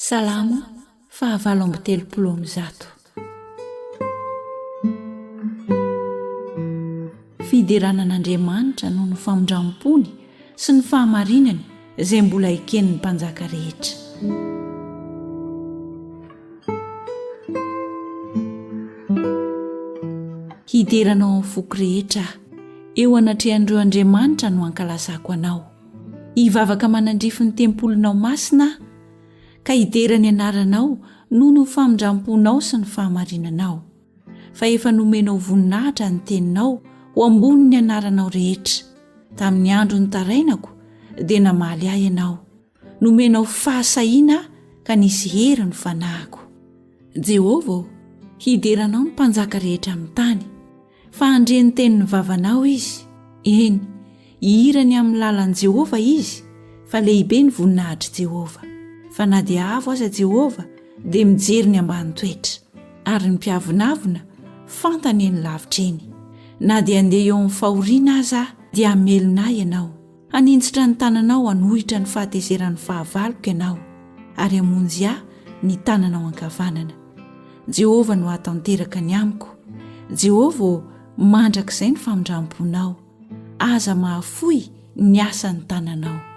Salamo fahavalo amby telopolo amby zato. Fideranan'Andriamanitra noho ny famondram-pony sy ny fahamarinany izay mbola eken'ny mpanjaka rehetra. Hideranao amin'ny foko rehetra, eo anatrehan'ireo Andriamanitra no ankalazako anao. Hivavaka manandrify ny tempolinao masina, ka hiderany anaranao noho ny famondram-ponao sy ny fahamarinanao. Fa efa nomenao voninahitra ny teninao ho ambony ny anaranao rehetra. Tamin'ny andro ny tarainako dia namaly ahy ianao. Nomenao fahasahiana ka nisy hery ny fanahiko. Jehovah, hideranao ny mpanjaka rehetra amin'ny tany. Fa handreny tenin'ny vavanao izy. Eny, hihirany amin'ny lalan'i Jehovah izy, fa lehibe ny voninahitry Jehovah. Fa na dia avo aza Jehovah dia mijery ny ambany toetra, ary ny mpiavonavona fantany eny lavitra eny. Na dia andeha eo amin'ny fahoriana aza dia hamelona ianao. Hanintsitra ny tananao hanohitra ny fahatezeran'ny fahavaloko ianao, ary hamonjy ahy ny tananao ankavanana. Jehovah no hatanteraka ny amiko. Jehovah mandrakizay ny famondram-ponao. Aza mahafoy ny asan'ny tananao.